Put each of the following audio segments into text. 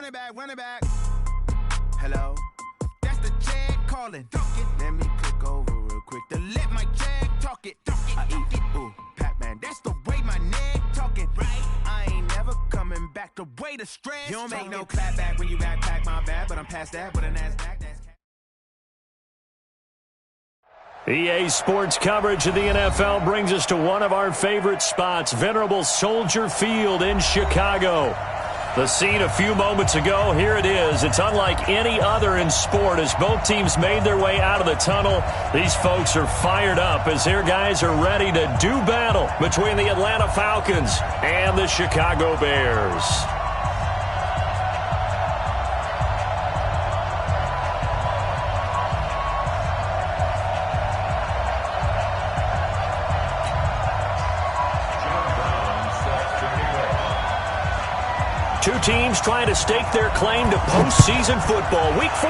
Run it back. Hello, that's the Jag calling. Let me click over real quick to let my Jag talk it. I eat it, ooh, Pac-Man. That's the way my neck talking. Right, I ain't never coming back. The way the stress. You don't make no clap back when you backpack, my bad, but I'm past that. But a NASDAQ. EA Sports coverage of the NFL brings us to one of our favorite spots, venerable Soldier Field in Chicago. The scene a few moments ago, here it is. It's unlike any other in sport as both teams made their way out of the tunnel. These folks are fired up as their guys are ready to do battle between the Atlanta Falcons and the Chicago Bears. Two teams trying to stake their claim to postseason football. Week 14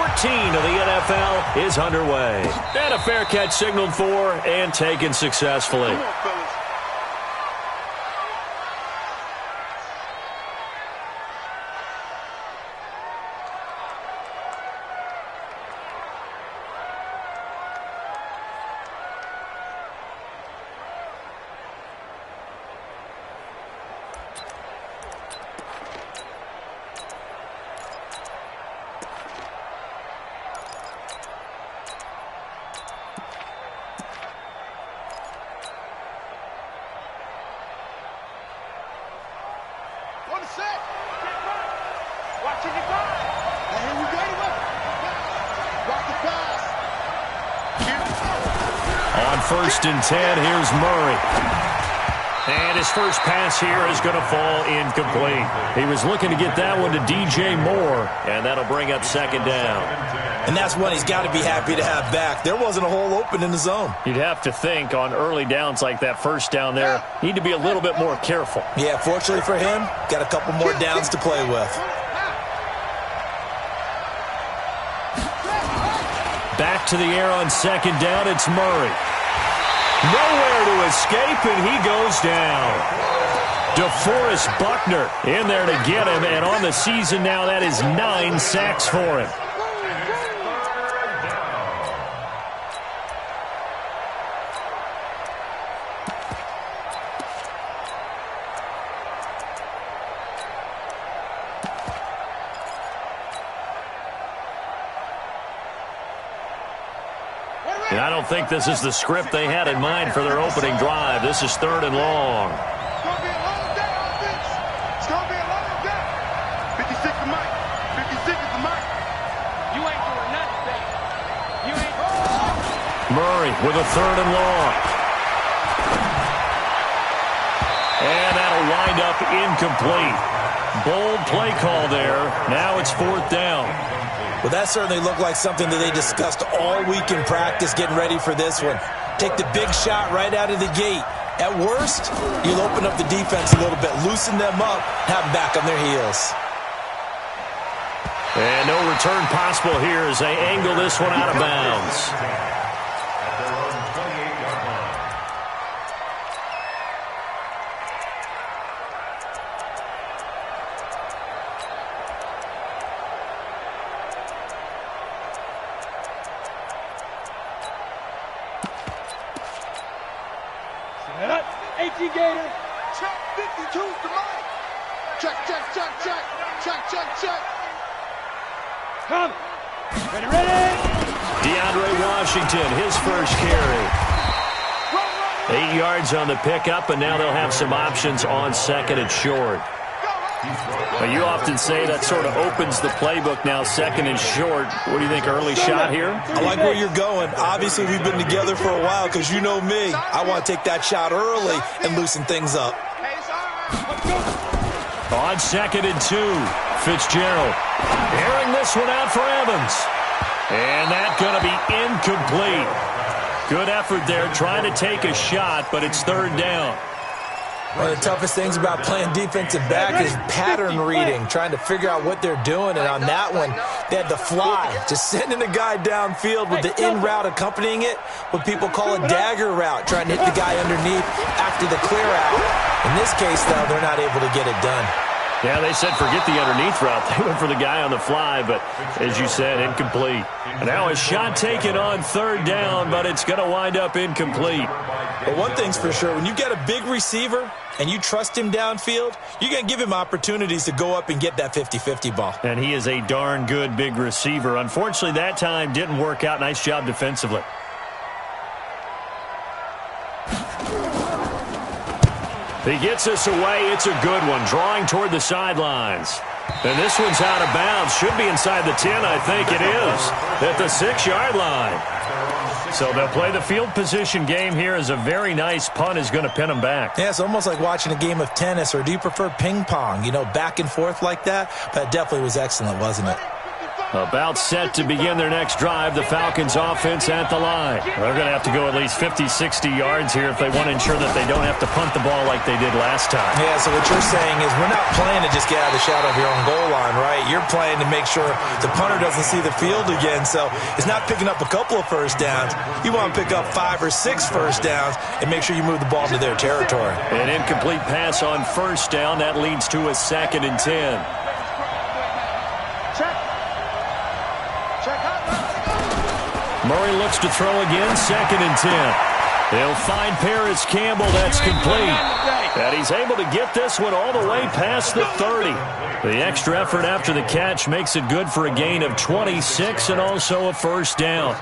of the NFL is underway. And a fair catch signaled for and taken successfully. First and 10, here's Murray. And his first pass here is going to fall incomplete. He was looking to get that one to DJ Moore, and that'll bring up second down. And that's one he's got to be happy to have back. There wasn't a hole open in the zone. You'd have to think on early downs like that first down there, need to be a little bit more careful. Yeah, fortunately for him, got a couple more downs to play with. Back to the air on second down, it's Murray. Nowhere to escape, and he goes down. DeForest Buckner in there to get him, and on the season now, that is 9 sacks for him. And I don't think this is the script they had in mind for their opening drive. This is 3rd and long. It's going to be a long day, offense. It's going to be a long day. 56 to Mike. 56 is the Mike. You ain't doing nothing, baby. You ain't. Murray with a 3rd and long. And that'll wind up incomplete. Bold play call there. Now it's 4th down. Well, that certainly looked like something that they discussed all week in practice getting ready for this one. Take the big shot right out of the gate. At worst, you'll open up the defense a little bit, loosen them up, have them back on their heels. And no return possible here as they angle this one out of bounds. Gator. Check 52 to Mike. Check. Come. Ready. DeAndre Washington, his first carry. 8 yards on the pickup, and now they'll have some options on 2nd and short. But you often say that sort of opens the playbook now, 2nd and short. What do you think, early shot here? I like where you're going. Obviously, we've been together for a while because you know me. I want to take that shot early and loosen things up. On 2nd and 2, Fitzgerald airing this one out for Evans. And that's going to be incomplete. Good effort there trying to take a shot, but it's 3rd down. One of the toughest things about playing defensive back is pattern reading, trying to figure out what they're doing. And on that one, they had the fly, just sending the guy downfield with the in route accompanying it, what people call a dagger route, trying to hit the guy underneath after the clear out. In this case, though, they're not able to get it done. Yeah, they said forget the underneath route. They went for the guy on the fly, but as you said, incomplete. And now a shot taken on third down, but it's going to wind up incomplete. But one thing's for sure, when you get a big receiver and you trust him downfield, you're going to give him opportunities to go up and get that 50-50 ball. And he is a darn good big receiver. Unfortunately, that time didn't work out. Nice job defensively. He gets us away. It's a good one, drawing toward the sidelines. And this one's out of bounds. Should be inside the 10, I think it is, at the 6-yard line. So they'll play the field position game here as a very nice punt is going to pin them back. Yeah, it's almost like watching a game of tennis, or do you prefer ping pong? You know, back and forth like that? That definitely was excellent, wasn't it? About set to begin their next drive, the Falcons offense at the line. They're going to have to go at least 50, 60 yards here if they want to ensure that they don't have to punt the ball like they did last time. Yeah, so what you're saying is we're not playing to just get out of the shadow of your own goal line, right? You're playing to make sure the punter doesn't see the field again, so it's not picking up a couple of first downs. You want to pick up 5 or 6 first downs and make sure you move the ball into their territory. An incomplete pass on first down. That leads to a 2nd and 10. Murray looks to throw again, 2nd and 10. He'll find Paris Campbell. That's complete. And he's able to get this one all the way past the 30. The extra effort after the catch makes it good for a gain of 26 and also a first down.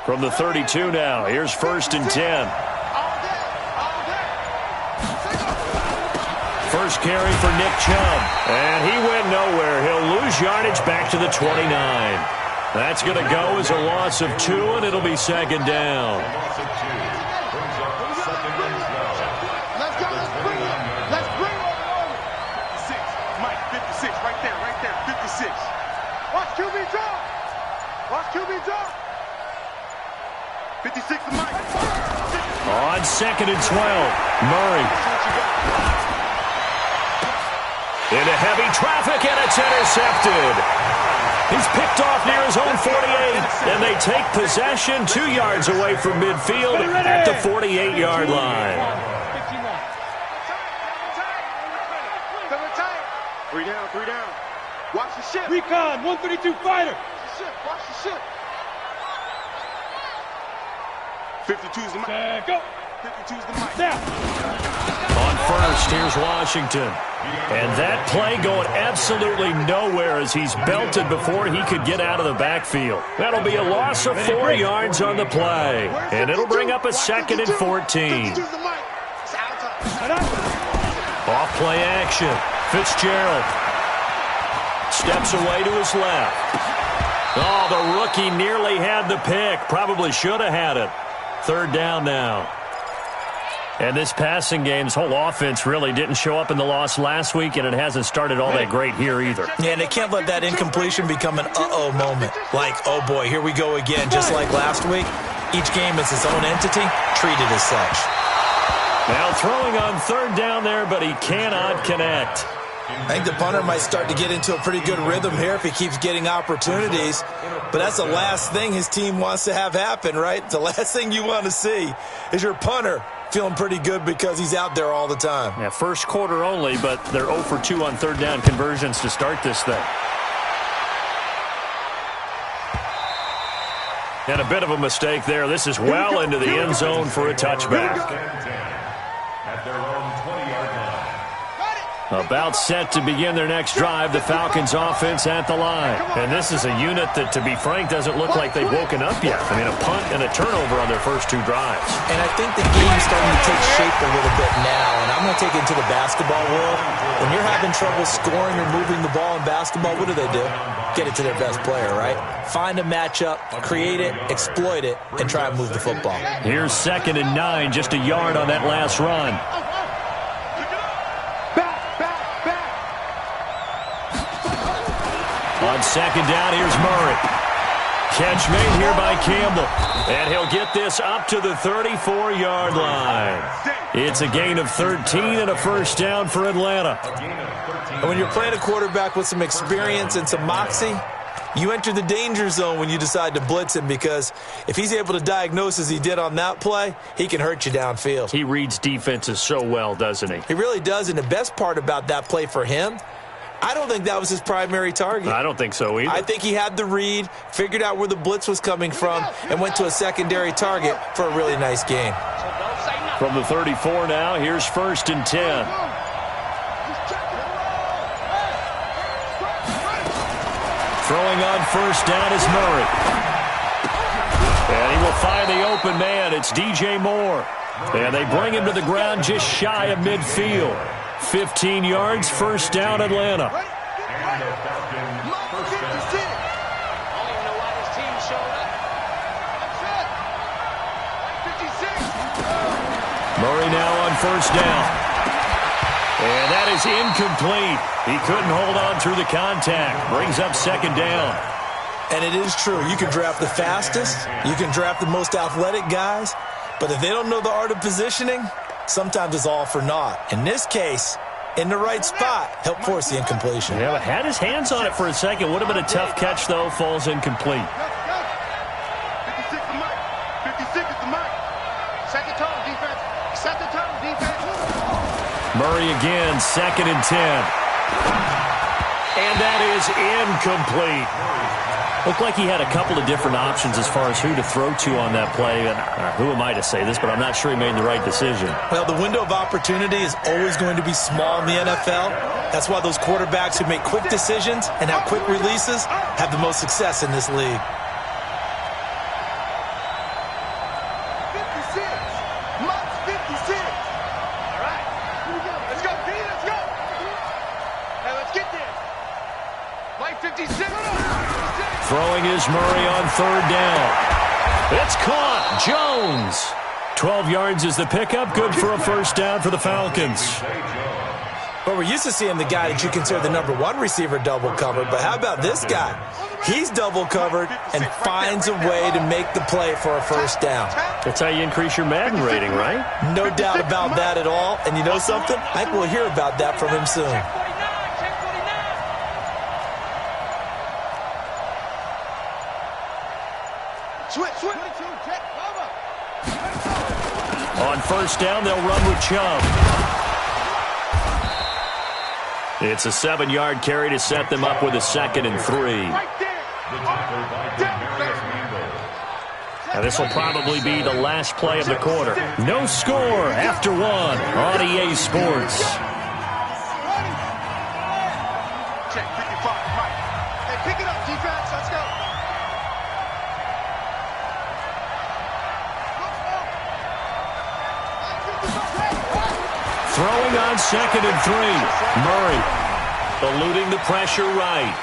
From the 32 now, here's 1st and 10. First carry for Nick Chubb. And he went nowhere. He'll lose yardage back to the 29. That's going to go as a loss of 2, and it'll be 2nd down. Let's bring it. 56. Mike, 56. Right there. 56. Watch QB drop. Watch QB drop. 56 to Mike. On 2nd and 12, Murray. Into heavy traffic, and it's intercepted. He's picked off near his own 48, and they take possession 2 yards away from midfield at the 48-yard line. 3 down. Watch the ship. Recon, 132 fighter. Watch the ship. 52's the mic. Go. 52's the mic. Now. On first, here's Washington. And that play going absolutely nowhere as he's belted before he could get out of the backfield. That'll be a loss of 4 yards on the play. And it'll bring up a 2nd and 14. Off play action. Fitzgerald steps away to his left. Oh, the rookie nearly had the pick. Probably should have had it. 3rd down now. And this passing game, this whole offense really didn't show up in the loss last week, and it hasn't started all that great here either. Yeah, and they can't let that incompletion become an uh-oh moment. Like, oh boy, here we go again. Just like last week, each game is its own entity, treated as such. Now throwing on 3rd down there, but he cannot connect. I think the punter might start to get into a pretty good rhythm here if he keeps getting opportunities. But that's the last thing his team wants to have happen, right? The last thing you want to see is your punter feeling pretty good because he's out there all the time. Yeah, first quarter only, but they're 0 for 2 on 3rd down conversions to start this thing. And a bit of a mistake there. This is well into the end zone for a touchback. At their own 20-yard line. About set to begin their next drive, the Falcons offense at the line. And this is a unit that, to be frank, doesn't look like they've woken up yet. I mean, a punt and a turnover on their first 2 drives. And I think the game's starting to take shape a little bit now. And I'm going to take it into the basketball world. When you're having trouble scoring or moving the ball in basketball, what do? Get it to their best player, right? Find a matchup, create it, exploit it, and try and move the football. Here's 2nd and 9, just a yard on that last run. On second down, here's Murray. Catch made here by Campbell. And he'll get this up to the 34-yard line. It's a gain of 13 and a first down for Atlanta. And when you're playing a quarterback with some experience and some moxie, you enter the danger zone when you decide to blitz him, because if he's able to diagnose as he did on that play, he can hurt you downfield. He reads defenses so well, doesn't he? He really does, and the best part about that play for him, I don't think that was his primary target. I don't think so either. I think he had the read, figured out where the blitz was coming from, and went to a secondary target for a really nice gain. From the 34 now, here's 1st and 10. Throwing on first down is Murray. And he will find the open man. It's DJ Moore. And they bring him to the ground just shy of midfield. 15 yards, first down, Atlanta. Murray now on first down. And that is incomplete. He couldn't hold on through the contact. Brings up second down. And it is true. You can draft the fastest. You can draft the most athletic guys. But if they don't know the art of positioning, sometimes it's all for naught. In this case, in the right spot, helped force the incompletion. Yeah, but had his hands on it for a second. Would have been a tough catch, though. Falls incomplete. 56 is the mark. 56 is the mark. Second tone, defense. Second tone, defense. Murray again, 2nd and 10. And that is incomplete. Looked like he had a couple of different options as far as who to throw to on that play. And who am I to say this, but I'm not sure he made the right decision. Well, the window of opportunity is always going to be small in the NFL. That's why those quarterbacks who make quick decisions and have quick releases have the most success in this league. 56. Mark 56. All right. Let's go, D. Let's go. Hey, let's get there. Mike 56. Throwing is Murray on 3rd down. It's caught. Jones. 12 yards is the pickup. Good for a first down for the Falcons. But we're used to seeing the guy that you consider the number 1 receiver double covered. But how about this guy? He's double covered and finds a way to make the play for a first down. That's how you increase your Madden rating, right? No doubt about that at all. And you know something? I think we'll hear about that from him soon. On first down, they'll run with Chubb. It's a 7-yard carry to set them up with a 2nd and 3. Now this will probably be the last play of the quarter. No score after 1 on EA Sports. Check 55, Mike. Hey, pick it up, defense. Let's go. Throwing on 2nd and 3. Murray eluding the pressure right.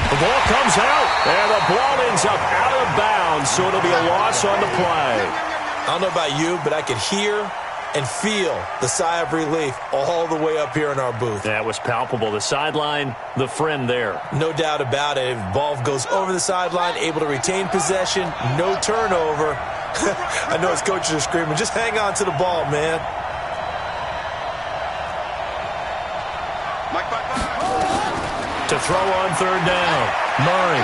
The ball comes out, and the ball ends up out of bounds, so it'll be a loss on the play. I don't know about you, but I could hear and feel the sigh of relief all the way up here in our booth. That was palpable. The sideline, the friend there. No doubt about it. Ball goes over the sideline, able to retain possession, no turnover. I know his coaches are screaming, just hang on to the ball, man. To throw on 3rd down, Murray.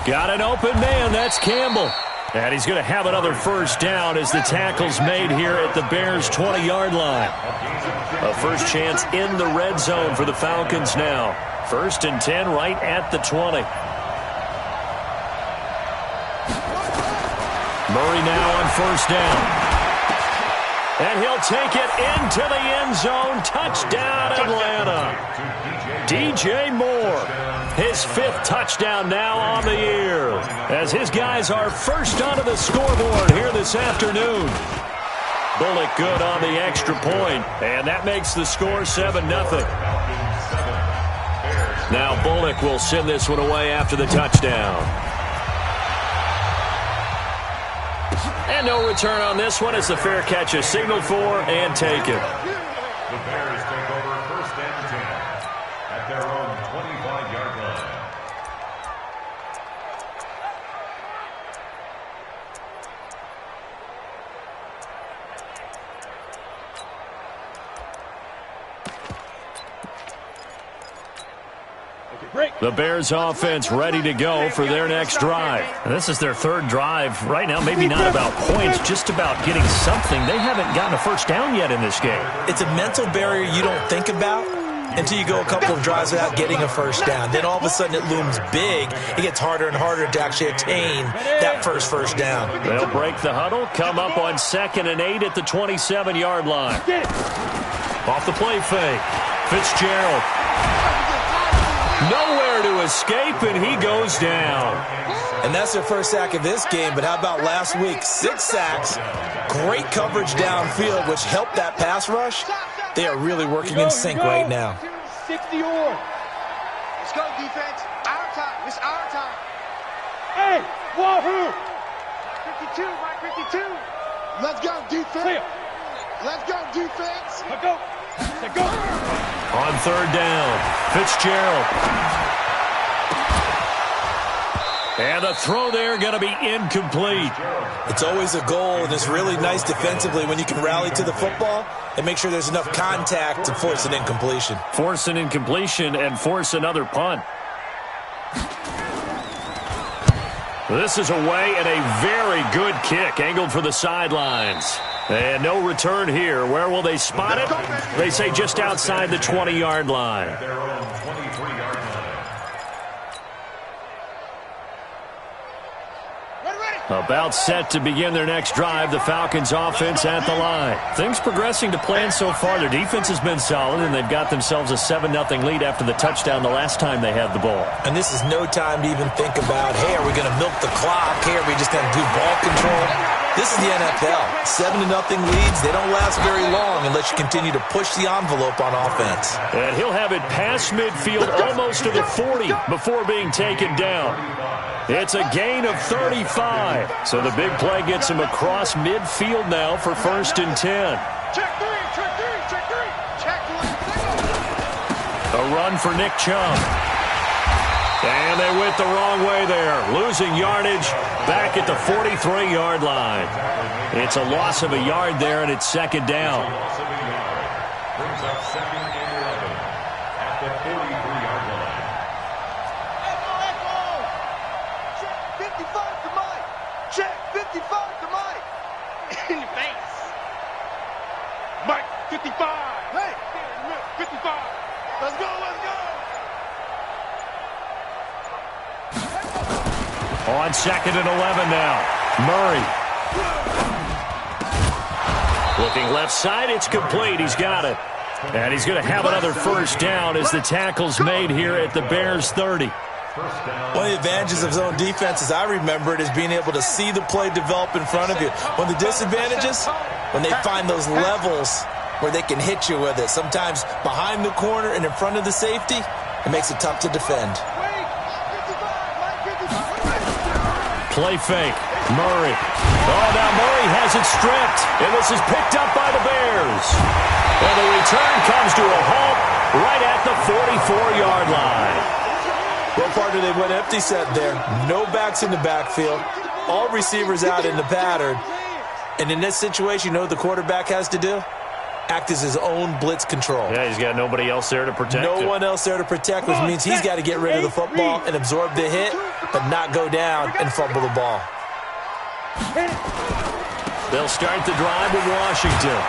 Got an open man, that's Campbell. And he's going to have another first down as the tackle's made here at the Bears' 20-yard line. A first chance in the red zone for the Falcons now. 1st and 10 right at the 20. Murray now on first down. And he'll take it into the end zone. Touchdown, Atlanta. DJ Moore, his 5th touchdown now on the year, as his guys are first onto the scoreboard here this afternoon. Bullock good on the extra point, and that makes the score 7-0. Now Bullock will send this one away after the touchdown. And no return on this one as the fair catch is signaled for and taken. The Bears take over 1st and 10. The Bears offense ready to go for their next drive. And this is their third drive right now. Maybe not about points, just about getting something. They haven't gotten a first down yet in this game. It's a mental barrier you don't think about until you go a couple of drives without getting a first down. Then all of a sudden it looms big. It gets harder and harder to actually attain that first down. They'll break the huddle, come up on 2nd and 8 at the 27-yard line. Off the play fake. Fitzgerald. Nowhere to escape, and he goes down. And that's their first sack of this game, but how about last week? 6 sacks, great coverage downfield, which helped that pass rush. They are really working in sync right now. 60 or. Let's go, defense. Our time. It's our time. Hey, wahoo! 52, Mike, 52. Let's go, defense. Let's go, defense. Let's go. Let's go. On 3rd down, Fitzgerald. And the throw there going to be incomplete. It's always a goal, and it's really nice defensively when you can rally to the football and make sure there's enough contact to force an incompletion. Force an incompletion and force another punt. This is away and a very good kick angled for the sidelines. And no return here. Where will they spot it? They say just outside the 20-yard line. About set to begin their next drive, the Falcons offense at the line. Things progressing to plan so far. Their defense has been solid, and they've got themselves a 7-0 lead after the touchdown the last time they had the ball. And this is no time to even think about, hey, are we going to milk the clock? Hey, are we just going to do ball control? This is the NFL. 7-0 leads, they don't last very long unless you continue to push the envelope on offense. And he'll have it past midfield almost to the 40 before being taken down. It's a gain of 35. So the big play gets him across midfield now for 1st and 10. Check 3, check 3, check 3. Check 3. A run for Nick Chubb. And they went the wrong way there. Losing yardage back at the 43-yard line. It's a loss of a yard there, and it's 2nd down. Brings up 2nd and 11 at the 43-yard line. Check 55 to Mike. Check 55 to Mike. In your face. Mike, 55. Hey, 55. Let's go, let's go. On 2nd and 11 now. Murray. Looking left side, it's complete. He's got it. And he's going to have another first down as the tackle's made here at the Bears' 30. One of the advantages of zone defense, as I remember it, is being able to see the play develop in front of you. One of the disadvantages, when they find those levels where they can hit you with it. Sometimes behind the corner and in front of the safety, it makes it tough to defend. Play fake. Murray. Oh, now Murray has it stripped. And this is picked up by the Bears. And the return comes to a halt right at the 44-yard line. What part of they went empty set there? No backs in the backfield. All receivers out in the pattern. And in this situation, you know what the quarterback has to do? Act as his own blitz control. Yeah, he's got nobody else there to protect him. No one else there to protect, which means he's got to get rid of the football and absorb the hit, but not go down and fumble the ball. They'll start the drive with Washington.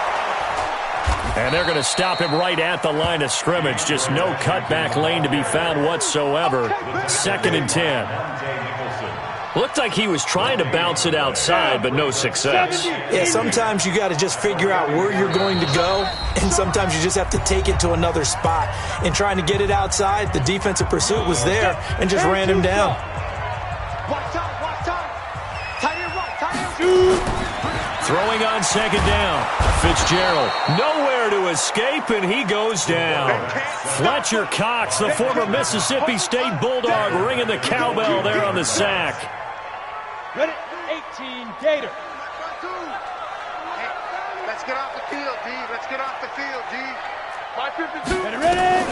And they're going to stop him right at the line of scrimmage. Just no cutback lane to be found whatsoever. 2nd and 10. Looked like he was trying to bounce it outside, but no success. Yeah, sometimes you got to just figure out where you're going to go, and sometimes you just have to take it to another spot. In trying to get it outside, the defensive pursuit was there and just ran him down. Watch time, watch time. Tight end right, tight end. Throwing on 2nd down. Fitzgerald nowhere to escape, and he goes down. Fletcher Cox, the former Mississippi State Bulldog, ringing the cowbell there on the sack. Ready? 18, Gator. Hey, let's get off the field, D. Let's get off the field, D. 552. Ready?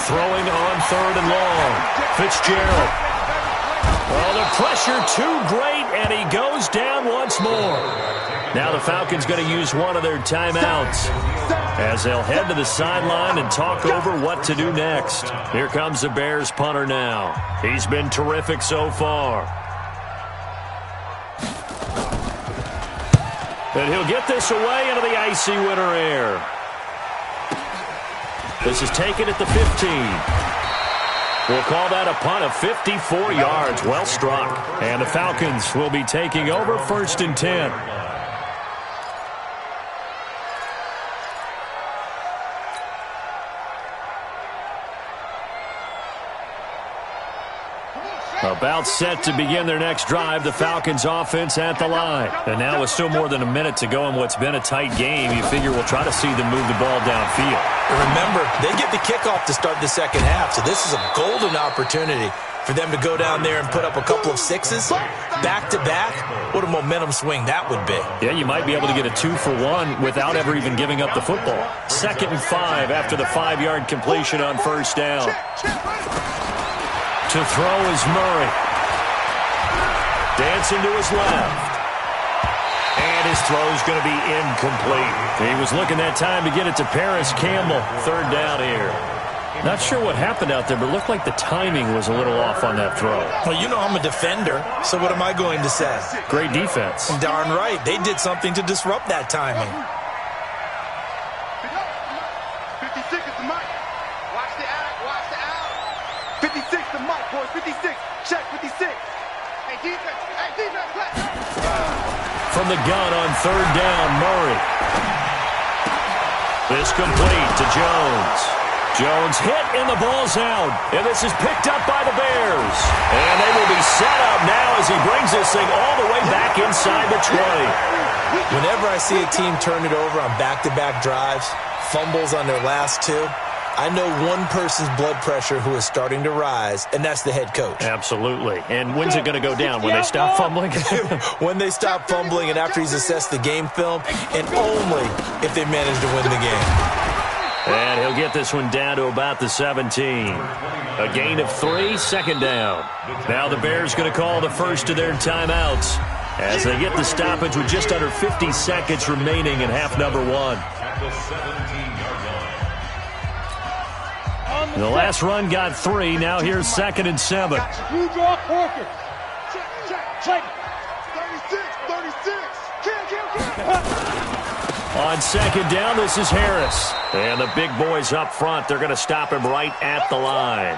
Throwing on 3rd and long. Fitzgerald. Well, the pressure too great, and he goes down once more. Now the Falcons going to use one of their timeouts. as they'll head to the sideline and talk over what to do next. Here comes the Bears punter now. He's been terrific so far. And he'll get this away into the icy winter air. This is taken at the 15. We'll call that a punt of 54 yards. Well struck. And the Falcons will be taking over 1st and 10. About set to begin their next drive, the Falcons offense at the line. And now with still more than a minute to go in what's been a tight game, you figure we'll try to see them move the ball downfield. And remember, they get the kickoff to start the second half, so this is a golden opportunity for them to go down there and put up a couple of sixes back-to-back. What a momentum swing that would be. Yeah, you might be able to get a 2-for-1 without ever even giving up the football. 2nd and 5 after the 5-yard completion on 1st down. To throw is Murray. Dancing to his left. And his throw is going to be incomplete. He was looking that time to get it to Paris Campbell. 3rd down here. Not sure what happened out there, but it looked like the timing was a little off on that throw. Well, you know I'm a defender, so what am I going to say? Great defense. Darn right. They did something to disrupt that timing. 56 is the mic. Watch the out. Watch the out. 56 the mic, boys. 56. Check 56. Hey, defense. Hey, defense. From the gun on 3rd down, Murray. This complete to Jones. Jones hit and the ball's out. And this is picked up by the Bears. And they will be set up now as he brings this thing all the way back inside the 20. Whenever I see a team turn it over on back-to-back drives, fumbles on their last 2, I know one person's blood pressure who is starting to rise, and that's the head coach. Absolutely. And when's it going to go down? When they stop fumbling? When they stop fumbling and after he's assessed the game film, and only if they manage to win the game. And he'll get this one down to about the 17. A gain of 3, 2nd down. Now the Bears going to call the first of their timeouts as they get the stoppage with just under 50 seconds remaining in half number 1. The last run got 3. Now here's 2nd and 7. You draw Corker. Check. 36. On 2nd down, this is Harris. And the big boys up front, they're going to stop him right at the line.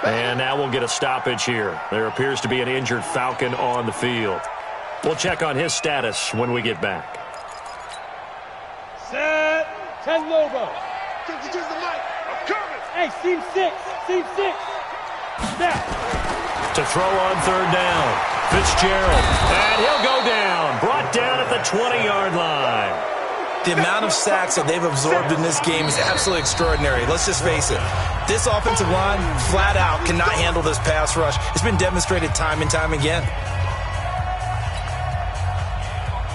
And now we'll get a stoppage here. There appears to be an injured Falcon on the field. We'll check on his status when we get back. Set. 10 logo. 52 the mic. I'm coming. Hey, seam 6. Snap. To throw on 3rd down. Fitzgerald. And he'll go down. Brought down at the 20-yard line. The amount of sacks that they've absorbed in this game is absolutely extraordinary. Let's just face it. This offensive line, flat out, cannot handle this pass rush. It's been demonstrated time and time again.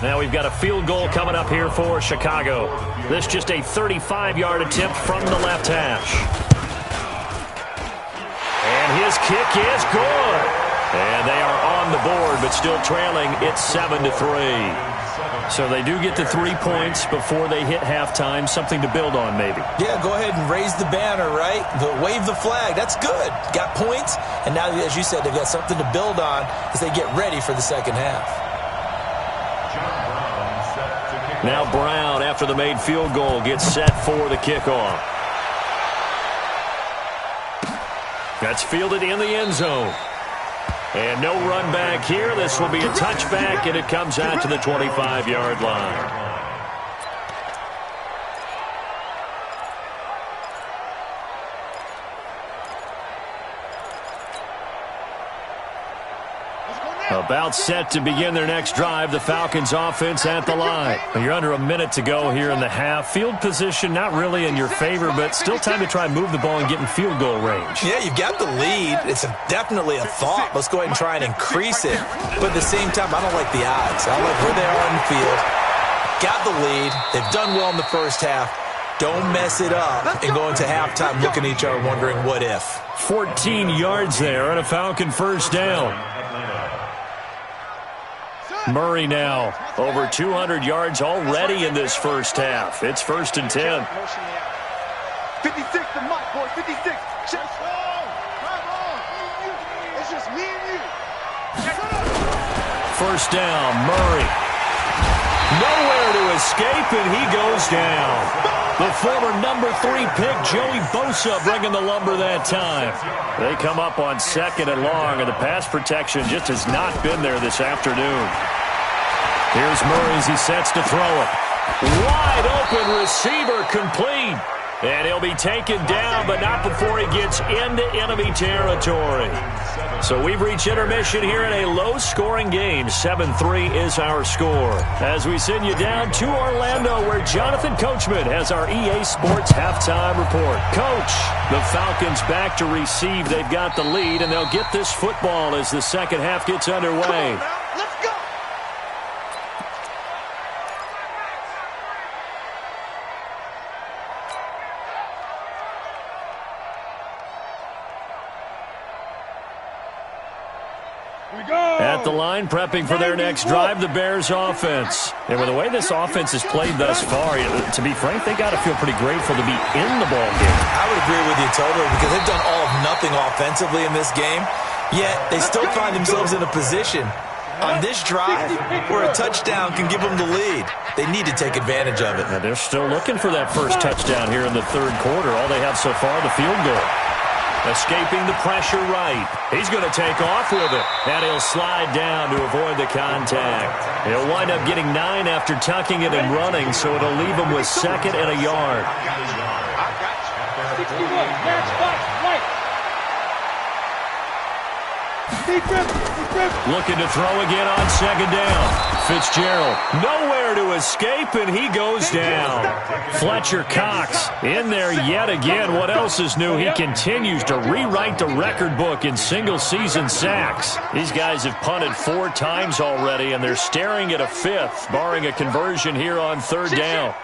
Now we've got a field goal coming up here for Chicago. This just a 35-yard attempt from the left hash. And his kick is good. And they are on the board, but still trailing. It's 7-3. So they do get the 3 points before they hit halftime. Something to build on, maybe. Yeah, go ahead and raise the banner, right? Wave the flag. That's good. Got points. And now, as you said, they've got something to build on as they get ready for the second half. Now Brown, after the made field goal, gets set for the kickoff. That's fielded in the end zone. And no run back here. This will be a touchback, and it comes out to the 25-yard line. About set to begin their next drive, the Falcons offense at the line. You're under a minute to go here in the half. Field position not really in your favor, but still time to try and move the ball and get in field goal range. Yeah, you've got the lead. It's definitely a thought. Let's go ahead and try and increase it. But at the same time, I don't like the odds. I don't like where they are on the field. Got the lead. They've done well in the first half. Don't mess it up and go into halftime looking at each other wondering what if. 14 yards there on a Falcon first down. Murray now, over 200 yards already in this first half. It's 1st and 10. 56 to Mike, boy, 56. It's just me and you. First down, Murray. Nowhere to escape, and he goes down. The former number 3 pick, Joey Bosa, bringing the lumber that time. They come up on 2nd and long, and the pass protection just has not been there this afternoon. Here's Murray as he sets to throw it. Wide open receiver, complete. And he'll be taken down, but not before he gets into enemy territory. So we've reached intermission here in a low-scoring game. 7-3 is our score. As we send you down to Orlando, where Jonathan Coachman has our EA Sports halftime report. Coach, the Falcons back to receive. They've got the lead, and they'll get this football as the second half gets underway. Let's go. At the line, prepping for their next drive, the Bears offense. And with the way this offense has played thus far, to be frank, they got to feel pretty grateful to be in the ball game. I would agree with you totally, because they've done all of nothing offensively in this game, yet they still find themselves in a position on this drive where a touchdown can give them the lead. They need to take advantage of it. And they're still looking for that first touchdown here in the third quarter. All they have so far, the field goal. Escaping the pressure right. He's going to take off with it. And he'll slide down to avoid the contact. He'll wind up getting 9 after tucking it and running, so it'll leave him with 2nd and a yard. 61, match box, right. Looking to throw again on 2nd down. Fitzgerald, nowhere to escape, and he goes down. Fletcher Cox in there yet again. What else is new? He continues to rewrite the record book in single-season sacks. These guys have punted 4 times already, and they're staring at a 5th, barring a conversion here on 3rd down.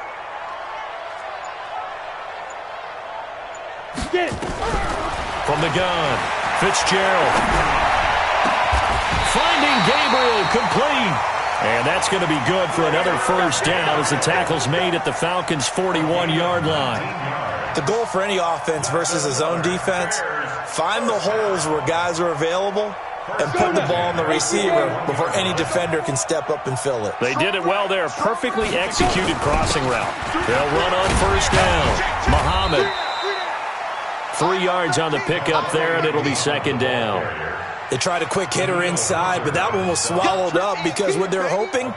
From the gun, Fitzgerald. Finding Gabriel, complete. And that's going to be good for another first down as the tackle's made at the Falcons' 41-yard line. The goal for any offense versus a zone defense, find the holes where guys are available and put the ball on the receiver before any defender can step up and fill it. They did it well there. Perfectly executed crossing route. They'll run on first down. Muhammad. 3 yards on the pickup there, and it'll be 2nd down. They tried a quick hitter inside, but that one was swallowed up because what they're hoping,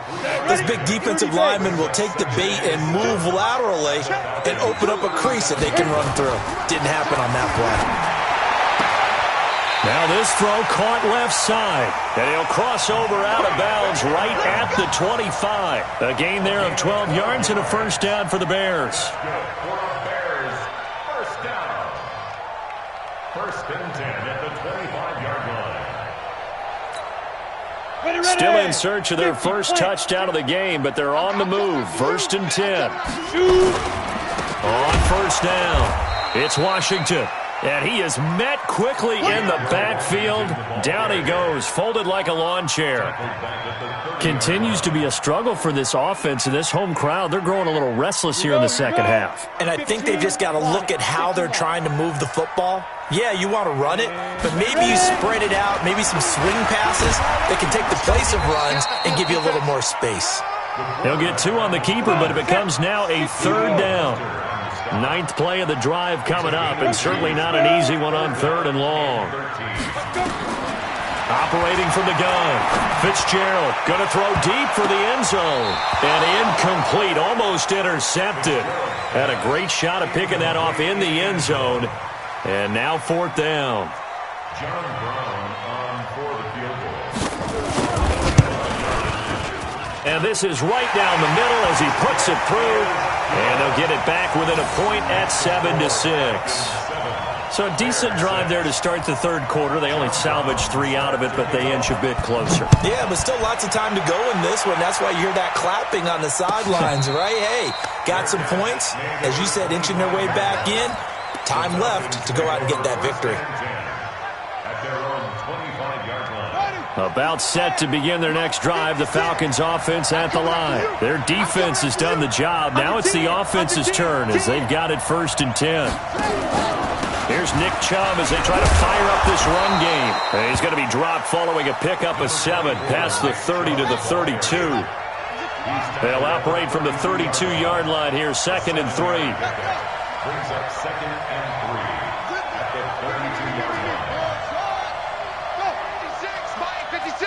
this big defensive lineman will take the bait and move laterally and open up a crease that they can run through. Didn't happen on that play. Now this throw caught left side, and he'll cross over out of bounds right at the 25. A gain there of 12 yards and a first down for the Bears. First and 10 at the 25-yard line. Still in search of their first touchdown of the game, but they're on the move. 1st and 10. On first down, it's Washington. And he is met quickly in the backfield. Down he goes, folded like a lawn chair. Continues to be a struggle for this offense and this home crowd. They're growing a little restless here in the second half. And I think they've just got to look at how they're trying to move the football. Yeah, you want to run it, but maybe you spread it out, maybe some swing passes that can take the place of runs and give you a little more space. He'll get 2 on the keeper, but it becomes now a 3rd down. 9th play of the drive coming up, and certainly not an easy one on 3rd and long. Operating from the gun, Fitzgerald going to throw deep for the end zone. And incomplete, almost intercepted. Had a great shot at picking that off in the end zone. And now 4th down. John Brown on for the field goal. And this is right down the middle as he puts it through. And they'll get it back within a point at 7-6. So a decent drive there to start the third quarter. They only salvaged 3 out of it, but they inch a bit closer. Yeah, but still lots of time to go in this one. That's why you hear that clapping on the sidelines, right? Hey, got some points. As you said, inching their way back in. Time left to go out and get that victory. At their own 25-yard line. About set to begin their next drive, the Falcons offense at the line. Their defense has done the job. Now it's the offense's turn as they've got it 1st and 10. Here's Nick Chubb as they try to fire up this run game. And he's going to be dropped following a pickup of 7 past the 30 to the 32. They'll operate from the 32-yard line here, 2nd and 3. Brings up 2nd and 3 at the 32-yard line. 56.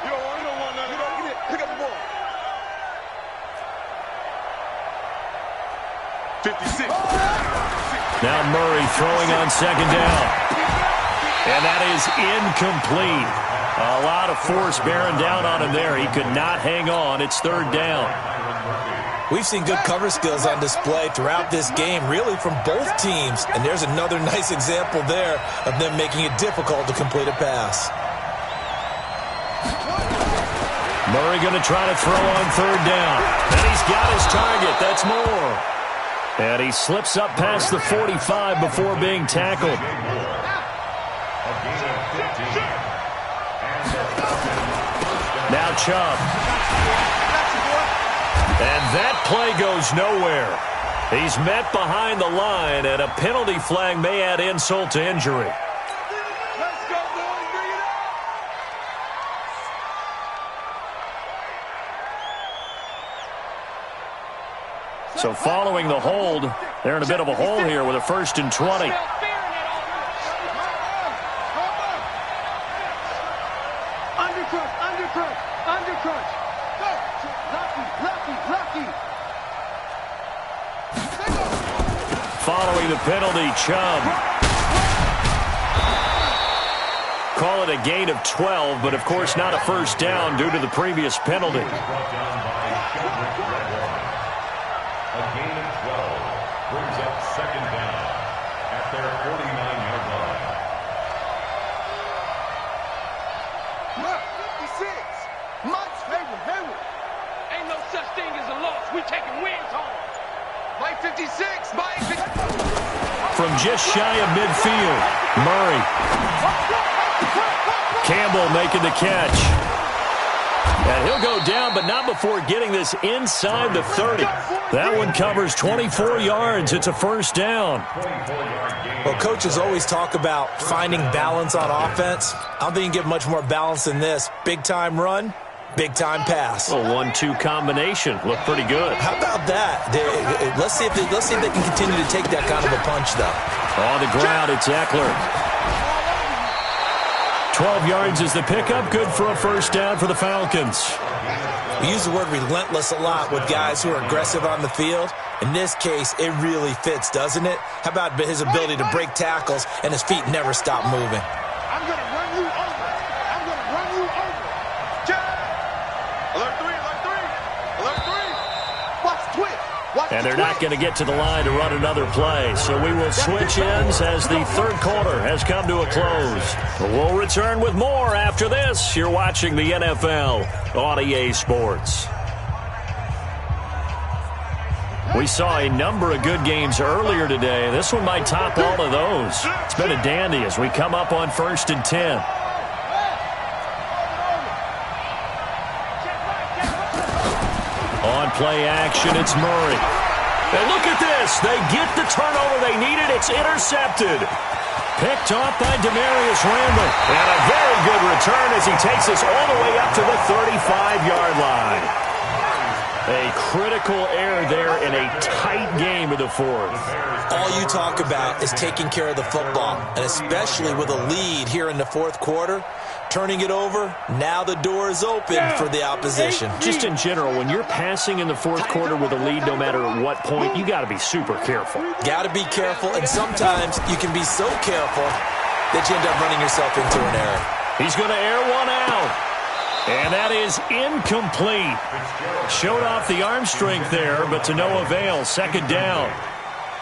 You don't want none. Get it. Pick up the ball. 56. Now Murray throwing on 2nd down. And that is incomplete. A lot of force bearing down on him there. He could not hang on. It's 3rd down. We've seen good cover skills on display throughout this game, really from both teams. And there's another nice example there of them making it difficult to complete a pass. Murray going to try to throw on 3rd down. And he's got his target. That's Moore. And he slips up past the 45 before being tackled. Now Chubb. And that play goes nowhere. He's met behind the line, and a penalty flag may add insult to injury. So following the hold, they're in a bit of a hole here with a 1st and 20. Undercrunch. Lucky. Following the penalty, Chubb. Call it a gain of 12, but of course not a 1st down due to the previous penalty. A gain of 12 brings up 2nd down at their 49-yard line. Look, 56. Much Hayward. Ain't no such thing as a loss. We taking wins home. Mike 56. Mike 56. From just shy of midfield, Murray. Campbell making the catch. And he'll go down, but not before getting this inside the 30. That one covers 24 yards. It's a 1st down. Well, coaches always talk about finding balance on offense. I don't think you can get much more balance than this. Big-time run, big-time pass. A 1-2 combination. Looked pretty good. How about that? Let's see if they can continue to take that kind of a punch, though. On the ground, it's Eckler. 12 yards is the pickup. Good for a 1st down for the Falcons. We use the word relentless a lot with guys who are aggressive on the field. In this case, it really fits, doesn't it? How about his ability to break tackles and his feet never stop moving? I'm going to run you over. Alert 3. Watch twitch. And they're not going to get to the line to run another play. So we will switch ends as the 3rd quarter has come to a close. We'll return with more after this. You're watching the NFL on EA Sports. We saw a number of good games earlier today. This one might top all of those. It's been a dandy as we come up on 1st and 10. On play action, it's Murray. And look at this. They get the turnover they needed. It's intercepted. Picked off by Demarius Randall. And a very good return as he takes us all the way up to the 35-yard line. A critical error there in a tight game of the 4th. All you talk about is taking care of the football, and especially with a lead here in the 4th quarter. Turning it over, now the door is open for the opposition. Just in general, when you're passing in the 4th quarter with a lead, no matter at what point, you got to be super careful. Got to be careful, and sometimes you can be so careful that you end up running yourself into an error. He's going to air one out. And that is incomplete. Showed off the arm strength there, but to no avail. 2nd down.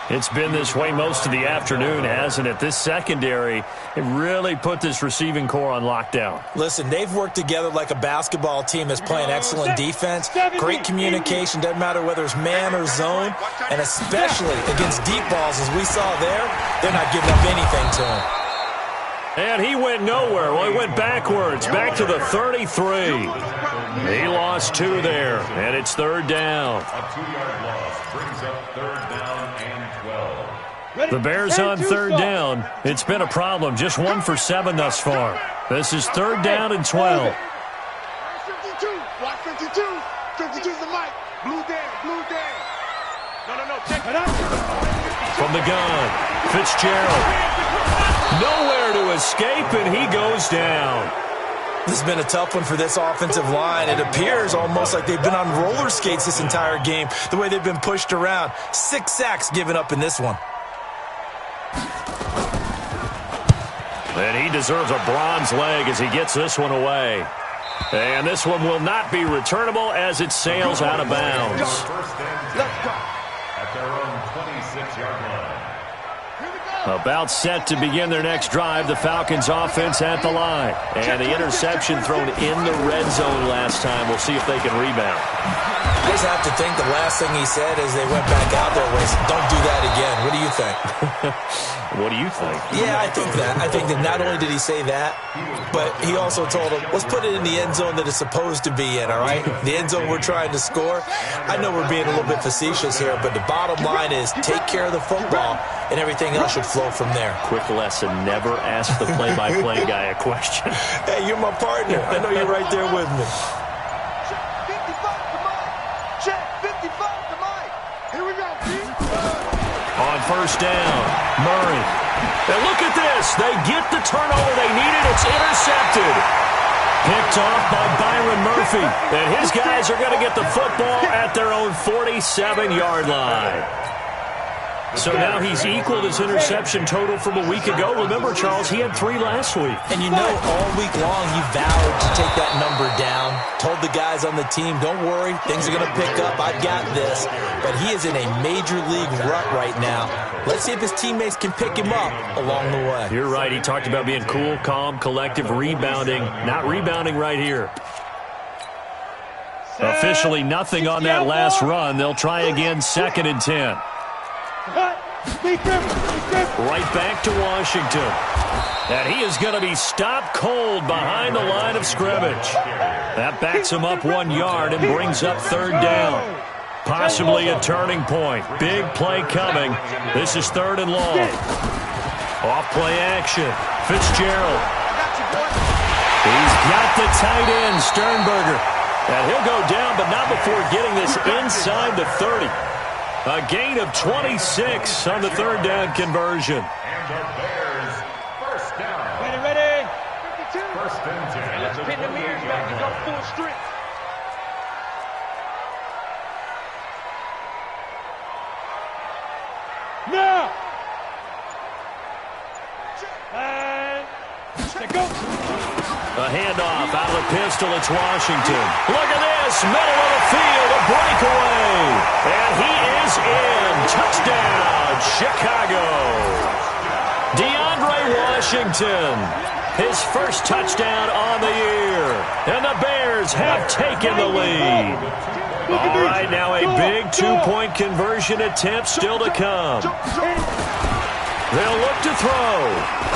It's been this way most of the afternoon, hasn't it? This secondary, it really put this receiving core on lockdown. Listen, they've worked together like a basketball team that's playing excellent defense. Great communication, doesn't matter whether it's man or zone. And especially against deep balls, as we saw there, they're not giving up anything to him. And he went nowhere. Well, he went backwards, back to the 33. He lost 2 there, and it's third down. A 2-yard loss brings up third down and 12. The Bears on third down. It's been a problem. Just 1 for 7 thus far. This is third down and 12. 52. Watch 52. 52's the mic. Blue down. Blue down. No. Check it out. From the gun, Fitzgerald. Nowhere to escape, and he goes down. This has been a tough one for this offensive line. It appears almost like they've been on roller skates this entire game, the way they've been pushed around. 6 sacks given up in this one. And he deserves a bronze leg as he gets this one away. And this one will not be returnable as it sails out of bounds. First and 10 at their own 26-yard line. About set to begin their next drive, the Falcons offense at the line. And the interception thrown in the red zone last time. We'll see if they can rebound. I just have to think the last thing he said as they went back out there was, don't do that again. What do you think? What do you think? Yeah, I think that. I think that not only did he say that, but he also told him, let's put it in the end zone that it's supposed to be in, all right? The end zone we're trying to score. I know we're being a little bit facetious here, but the bottom line is take care of the football, and everything else should flow from there. Quick lesson, never ask the play-by-play guy a question. Hey, you're my partner. I know you're right there with me. Check 55 to Mike. Here we go, Pete. On first down, Murray. And look at this. They get the turnover they needed. It's intercepted. Picked off by Byron Murphy. And his guys are going to get the football at their own 47-yard line. So now he's equaled his interception total from a week ago. Remember, Charles, he had 3 last week. And you know, all week long he vowed to take that number down. Told the guys on the team, don't worry, things are going to pick up. I've got this. But he is in a major league rut right now. Let's see if his teammates can pick him up along the way. You're right. He talked about being cool, calm, collective, rebounding. Not rebounding right here. Officially nothing on that last run. They'll try again, 2nd and 10. Right back to Washington. And he is going to be stopped cold behind the line of scrimmage. That backs him up 1 yard and brings up third down. Possibly a turning point. Big play coming. This is 3rd and long. Off play action. Fitzgerald. He's got the tight end, Sternberger. And he'll go down, but not before getting this inside the 30. A gain of 26 on the third down conversion. And the Bears, first down. Ready. 52. First and 10. Let's pin the mirrors back and go full strength. Now. And go. A handoff out of the pistol. It's Washington. Look at this. Middle of the field. A breakaway. And he is in. Touchdown, Chicago. DeAndre Washington. His first touchdown on the year. And the Bears have taken the lead. All right, now a big 2-point conversion attempt still to come. They'll look to throw.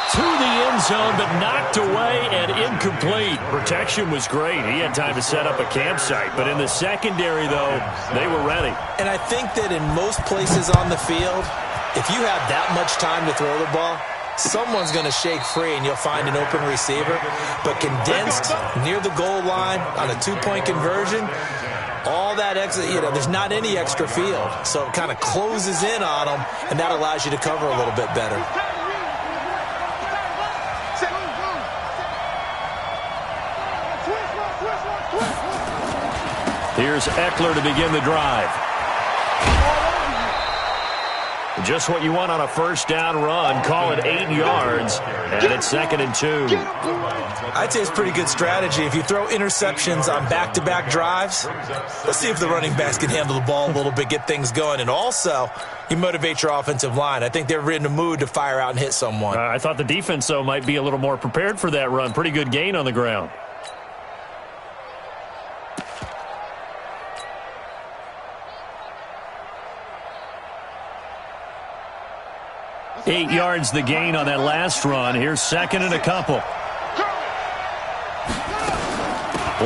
To the end zone, but knocked away and incomplete. Protection was great. He had time to set up a campsite. But in the secondary, though, they were ready. And I think that in most places on the field, if you have that much time to throw the ball, someone's going to shake free and you'll find an open receiver. But condensed near the goal line on a 2-point conversion, all that extra, there's not any extra field. So it kind of closes in on them, and that allows you to cover a little bit better. Here's Eckler to begin the drive. Just what you want on a first down run. Call it 8 yards, and it's 2nd and 2. I'd say it's pretty good strategy. If you throw interceptions on back-to-back drives, let's see if the running backs can handle the ball a little bit, get things going. And also, you motivate your offensive line. I think they're in the mood to fire out and hit someone. I thought the defense, though, might be a little more prepared for that run. Pretty good gain on the ground. 8 yards the gain on that last run. Here's second and a couple.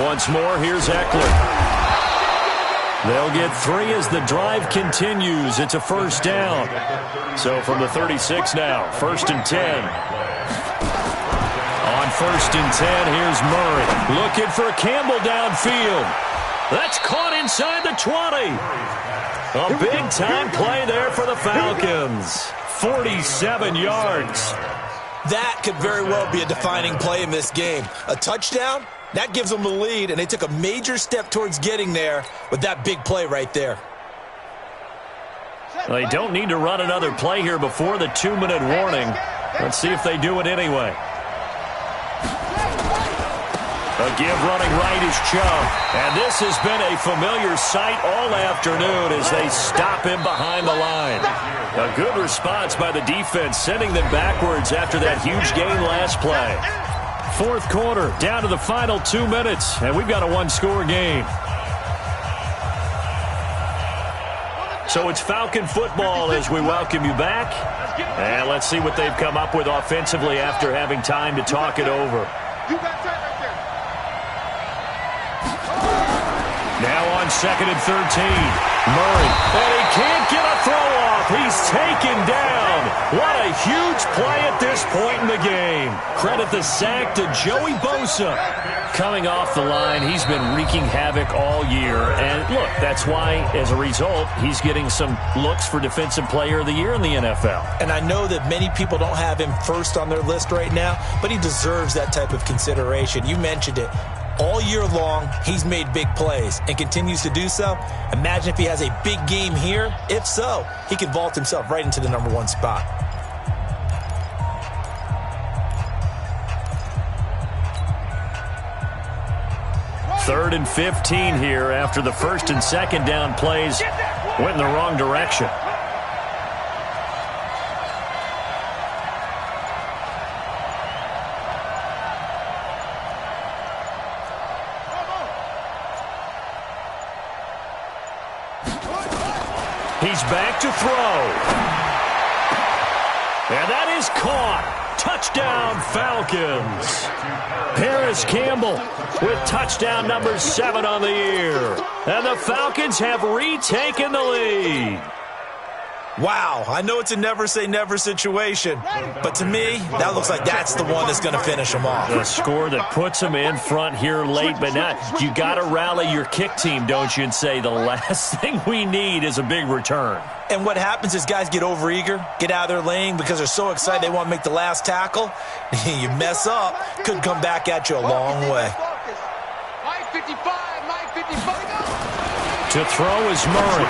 Once more, here's Eckler. They'll get 3 as the drive continues. It's a first down. So from the 36 now, 1st and 10. On 1st and 10, here's Murray. Looking for Campbell downfield. That's caught inside the 20. A big-time play there for the Falcons. 47 yards. That could very well be a defining play in this game. A touchdown? That gives them the lead, and they took a major step towards getting there with that big play right there. Well, they don't need to run another play here before the 2-minute warning. Let's see if they do it anyway. A give running right is Chubb. And this has been a familiar sight all afternoon as they stop him behind the line. A good response by the defense, sending them backwards after that huge gain last play. 4th quarter, down to the final 2 minutes, and we've got a 1-score game. So it's Falcon football as we welcome you back. And let's see what they've come up with offensively after having time to talk it over. Now on 2nd and 13. Murray, and he can't get a throw off. He's taken down. What a huge play at this point in the game. Credit the sack to Joey Bosa. Coming off the line, he's been wreaking havoc all year. And look, that's why, as a result, he's getting some looks for Defensive Player of the Year in the NFL. And I know that many people don't have him first on their list right now, but he deserves that type of consideration. You mentioned it. All year long, he's made big plays and continues to do so. Imagine if he has a big game here. If so, he could vault himself right into the #1 spot. Third and 15 here after the 1st and 2nd down plays went in the wrong direction. He's back to throw. And that is caught. Touchdown, Falcons. Paris Campbell with touchdown number 7 on the year. And the Falcons have retaken the lead. Wow, I know it's a never-say-never situation, but to me, that looks like that's the one that's going to finish them off. The score that puts them in front here late, but not. You got to rally your kick team, don't you, and say the last thing we need is a big return. And what happens is guys get overeager, get out of their lane because they're so excited they want to make the last tackle. You mess up, could come back at you a long way. To throw is Murray.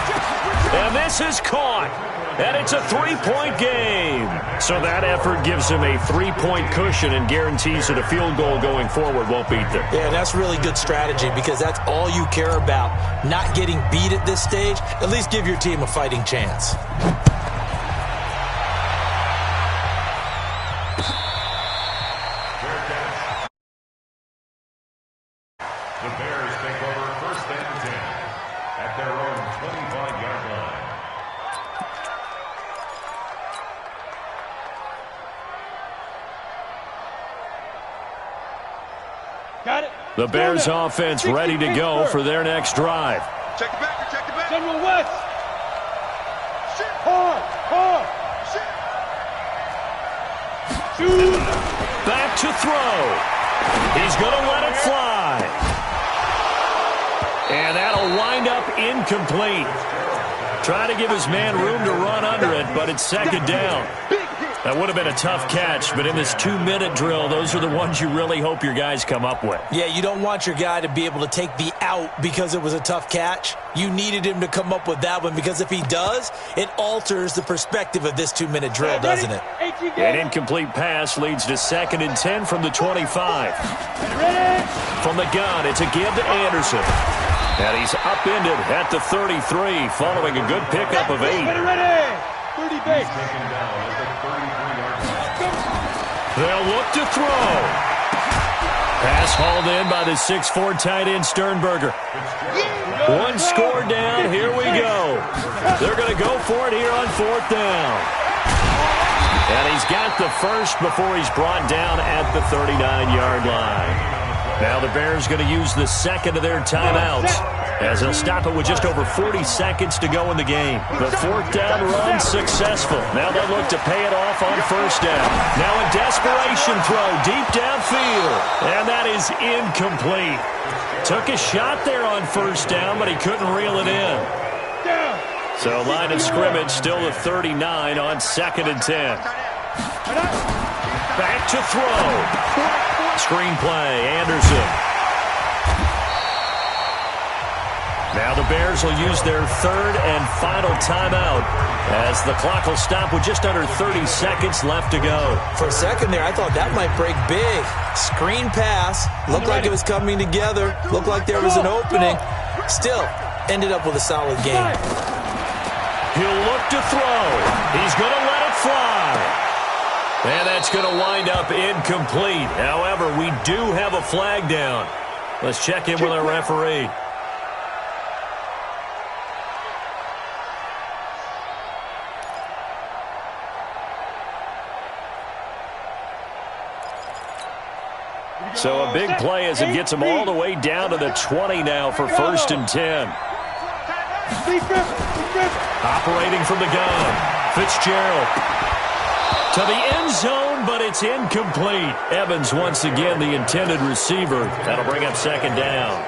And this is caught. And it's a 3-point game. So that effort gives him a 3-point cushion and guarantees that a field goal going forward won't beat them. Yeah, that's really good strategy because that's all you care about. Not getting beat at this stage. At least give your team a fighting chance. The Bears take over 1st and 10 at their own 25-yard line. Got it. The Bears offense ready to go for their next drive. Check the back, check the back. General West. Hard. Shoot. Back to throw. He's going to let it fly. And that'll wind up incomplete. Trying to give his man room to run under it, but it's 2nd down. That would have been a tough catch, but in this 2-minute drill, those are the ones you really hope your guys come up with. Yeah, you don't want your guy to be able to take the out because it was a tough catch. You needed him to come up with that one because if he does, it alters the perspective of this 2-minute drill, doesn't it? An incomplete pass leads to 2nd and 10 from the 25. From the gun, it's a give to Anderson. And he's upended at the 33 following a good pickup of 8. 30 base. They'll look to throw. Pass hauled in by the 6'4" tight end Sternberger. 1 score down. Here we go. They're going to go for it here on 4th down. And he's got the first before he's brought down at the 39-yard line. Now the Bears going to use the second of their timeouts, as they'll stop it with just over 40 seconds to go in the game. The fourth down run successful. Now they'll look to pay it off on first down. Now a desperation throw deep downfield, and that is incomplete. Took a shot there on first down, but he couldn't reel it in. So line of scrimmage still the 39 on 2nd and 10. Back to throw. Screenplay, Anderson. Now the Bears will use their third and final timeout as the clock will stop with just under 30 seconds left to go. For a second there, I thought that might break big. Screen pass. Looked like it was coming together. Looked like there was an opening. Still, ended up with a solid game. He'll look to throw. He's going to let it fly. And that's going to wind up incomplete. However, we do have a flag down. Let's check in with our referee. So a big play as it gets him all the way down to the 20 now for 1st and 10. Operating from the gun, Fitzgerald. To the end zone, but it's incomplete. Evans once again the intended receiver. That'll bring up 2nd down.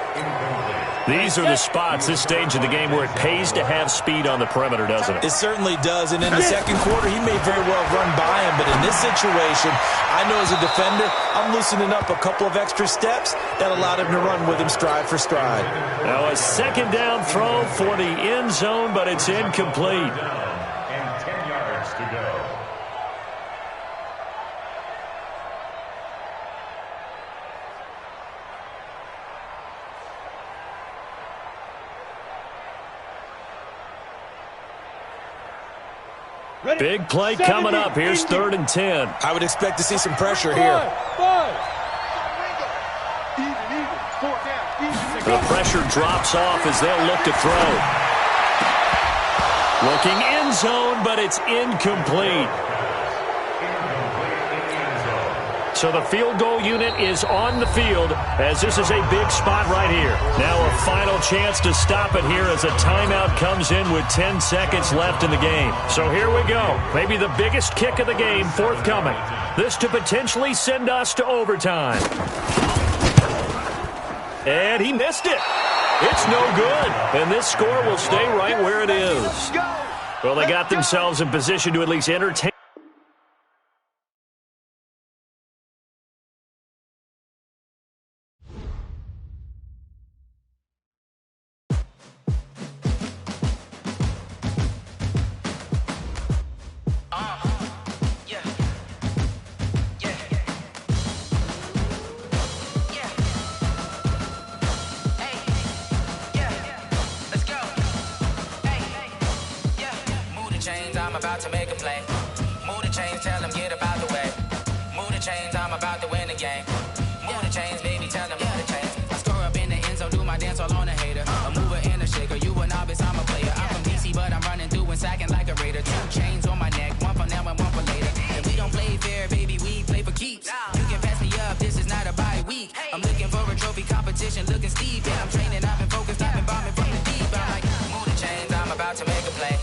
These are the spots, this stage of the game, where it pays to have speed on the perimeter, doesn't it? It certainly does, and in the second quarter, he may very well run by him, but in this situation, I know as a defender, I'm loosening up a couple of extra steps that allowed him to run with him stride for stride. Now a 2nd down throw for the end zone, but it's incomplete. And 10 yards to go. Big play coming up. Here's 3rd and 10. I would expect to see some pressure here. The pressure drops off as they'll look to throw. Looking end zone, but it's incomplete. So the field goal unit is on the field as this is a big spot right here. Now a final chance to stop it here as a timeout comes in with 10 seconds left in the game. So here we go. Maybe the biggest kick of the game forthcoming. This to potentially send us to overtime. And he missed it. It's no good. And this score will stay right where it is. Well, they got themselves in position to at least entertain. About to make a play. Move the chains, tell them get up out the way. Move the chains, I'm about to win the game. Move the chains, baby, tell them move the chains. I score up in the end zone, do my dance all on a hater. A mover and a shaker, you a novice, I'm a player. I'm from DC, but I'm running through and sacking like a raider. 2 chains on my neck, one for now and one for later. And we don't play fair, baby, we play for keeps. You can pass me up, this is not a bye week. I'm looking for a trophy competition, looking steep. And I'm training, I've been focused, I've been bombing from the deep. I'm like, move the chains, I'm about to make a play.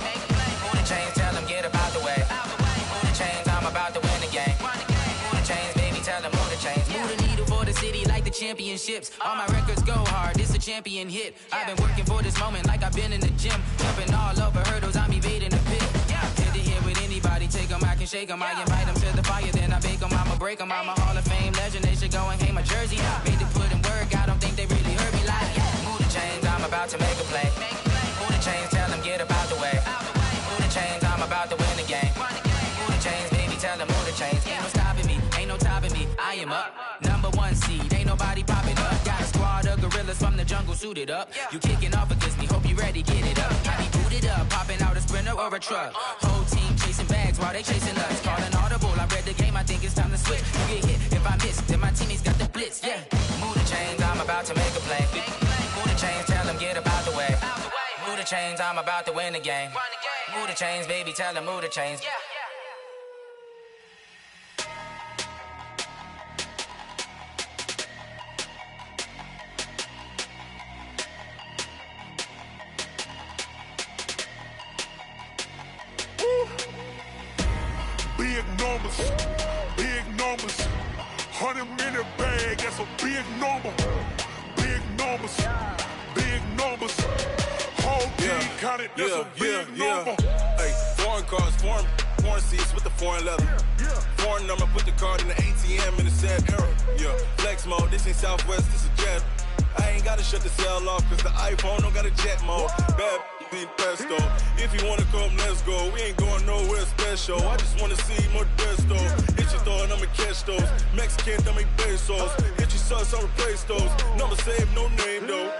Move the chains, tell them get up out the way. Move the chains, I'm about to win the game. Move the chains, baby, tell them move the chains. Move the needle for the city like the championships. All my records go hard, this a champion hit. I've been working for this moment like I've been in the gym. Jumping all over hurdles, I'm evading the pit. Hit to hit with anybody, take them, I can shake them. I invite them to the fire, then I bake them, I'ma break them. I'm a Hall of Fame legend, they should go and hang my jersey. Made to put in work, I don't think they really heard me like. Move the chains, I'm about to make a play. Move the chains, tell them get up out the way. Move the chains, I'm about to win the game. Move the chains, baby, tell them move the chains. Ain't no stopping me, ain't no topping me. I am up, #1 seed, ain't nobody popping up. Got a squad of gorillas from the jungle suited up. You kicking off against me, hope you ready, get it up. I be booted up, popping out a sprinter or a truck. Whole team chasing bags while they chasing us. Calling audible, I read the game, I think it's time to switch. You get hit, if I miss, then my teammates got the blitz, yeah. Move the chains, I'm about to make a play. Move the chains, tell them get up out the way. Move the chains, I'm about to win the game. Move the chains, baby, tell them move the chains. numbers, big numbers. 100-minute bag, that's a big number. Big numbers, big numbers. Whole team counted, that's a big number. Hey, foreign cars, foreign seats with the foreign leather. Foreign number, put the card in the ATM in the sad era. Yeah, flex mode, this ain't Southwest, this is Jet. I ain't gotta shut the cell off, cause the iPhone don't got a jet mode. Bad beat pesto. If you wanna come, let's go. We ain't going nowhere special. I just wanna see more Modesto. Hit your throw and I'ma catch those. Mexican, dummy pesos. Hit your sauce, I'll replace those. Number save, no name though.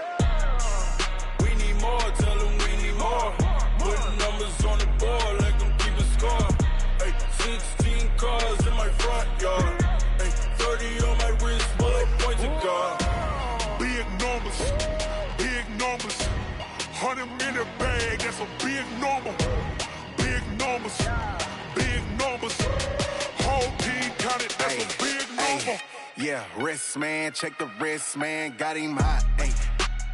We need more, tell them we need more. Putting numbers on the board, like them keep a score. Hey, 16 cars in my front yard. Hey, 30 on my wrist, bullet point to God. Big numbers, big numbers. 100-minute bag, that's a big number. Big numbers, big numbers. Whole team counted, that's a big number. Yeah, wrist man, check the wrist man, got him hot. Ay,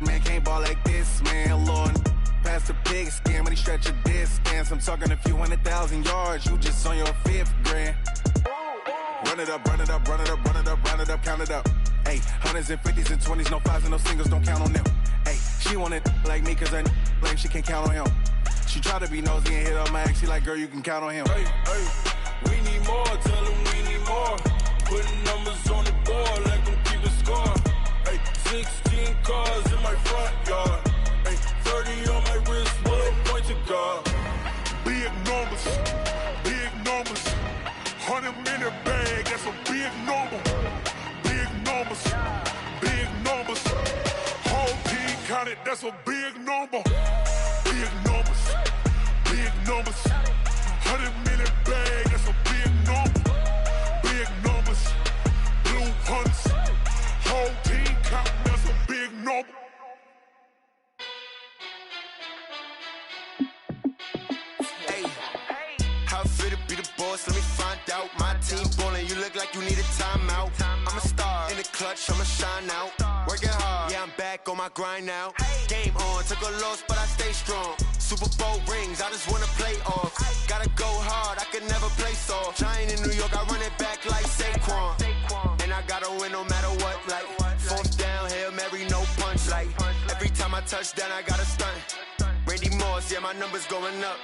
man can't ball like this, man. Lord, past the pig skin, but he stretch a distance. I'm talking a few 100,000 yards, you just on your 5th grand. Run it up, run it up, run it up, run it up, run it up, count it up. Ay, 100s and 50s and 20s, no 5s and no singles, don't count on them. Ay, she want it like me, cause her like she can't count on him. She try to be nosy and hit up my ex, she like, girl, you can count on him. Hey, hey, we need more, tell them we need more. Putting numbers on the board, like them keep a score. Hey, 16 cars in my front yard. Hey, 30 on my wrist, bullet point to God. Big numbers, big numbers. 100-minute bag, that's a big number. Big numbers, big numbers. Whole team counted, that's a big number. Big numbers, big numbers. 100-minute bag, that's a big number. Big numbers, blue hunts. Whole team counting, that's a big number. Let me find out. My team ballin', you look like you need a timeout. I'm a star in the clutch, I'ma shine out. Working hard, yeah, I'm back on my grind now. Game on, took a loss, but I stay strong. Super Bowl rings, I just wanna play off. Gotta go hard, I can never play soft. Giant in New York, I run it back like Saquon. And I gotta win no matter what, like 4th down, Hail Mary, no punch. Like every time I touch down, I gotta stunt. Randy Moss, yeah, my numbers going up.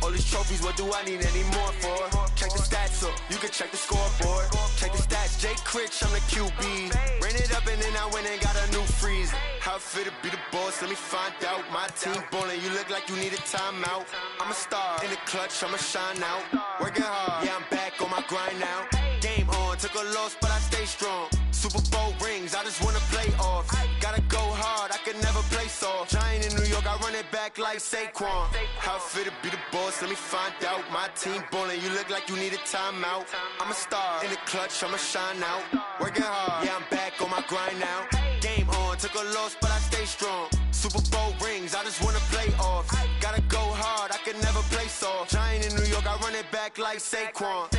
All these trophies, what do I need any more for? Check the stats up, you can check the scoreboard. Check the stats, Jay Critch, I'm the QB. Ran it up and then I went and got a new freeze. How fit to be the boss, let me find out. My team ballin', you look like you need a timeout. I'm a star in the clutch, I'ma shine out. Working hard, yeah, I'm back on my grind now. Game on, took a loss, but I stay strong. Super Bowl rings, I just wanna play off. Gotta go hard, I can never play soft. Giant in New York, I run it back like Saquon. How fit to be the boss, let me find out. My team ballin', you look like you need a timeout. I'm a star in the clutch, I'ma shine out. Working hard, yeah, I'm back on my grind now. Game on, took a loss, but I stay strong. Super Bowl rings, I just wanna play off. Gotta go hard, I can never play soft. Giant in New York, I run it back like Saquon.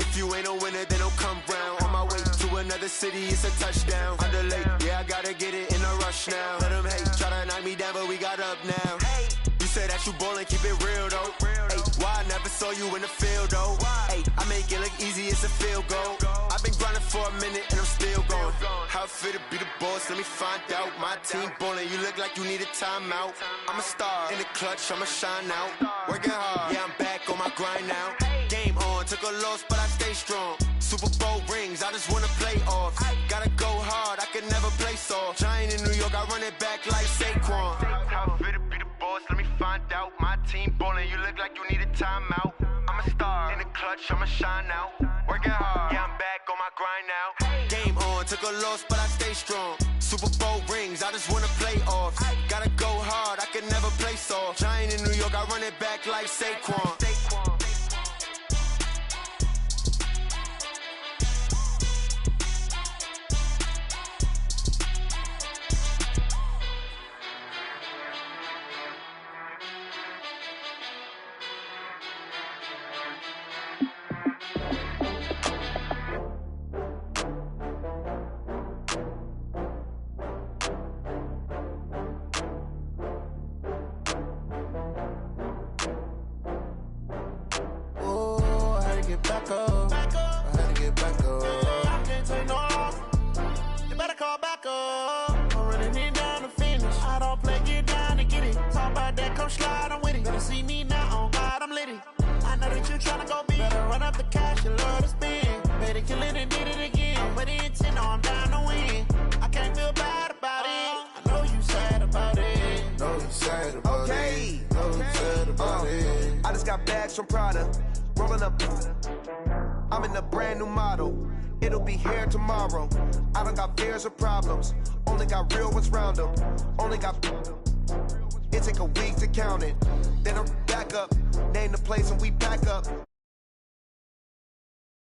If you ain't a winner, then don't come round. On my way to another city, it's a touchdown. Underlay, yeah, I gotta get it in a rush now. Let them hate, try to knock me down, but we got up now. You say that you ballin', keep it real though. Hey, why I never saw you in the field though? Hey, I make it look easy, it's a field goal. I've been grinding for a minute and I'm still going. How fit to be the boss, let me find out. My team ballin', you look like you need a timeout. I'm a star in the clutch, I'ma shine out. Working hard, yeah, I'm back on my grind now. Game on, took a loss, but I stay strong. Super Bowl rings, I just wanna play off. Gotta go hard, I can never play soft. Giant in New York, I run it back like Saquon. How fit to be the boss, let me find out. My team ballin', you look like you need a timeout. I'm a star in the clutch, I'ma shine out. Working hard, yeah, I'm back on my grind now. Game on, took a loss, but I stay strong. Super Bowl rings, I just wanna play off. Gotta go hard, I can never play soft. Giant in New York, I run it back like Saquon. about that, come slide, I'm with it. Better see me now, on God, I'm litty. I know that you tryna go big. Better run up the cash, you love to spend. Better kill it and did it again. I'm with the intent, no, I'm down to win. I can't feel bad about it. I know you sad about it. Know you sad about it. Know you sad about it. I just got bags from Prada. Rolling up. I'm in a brand new model. It'll be here tomorrow. I don't got fears or problems. Only got real ones round them. Only got. It take a week to count it. Then I'm back up. Name the place and we back up.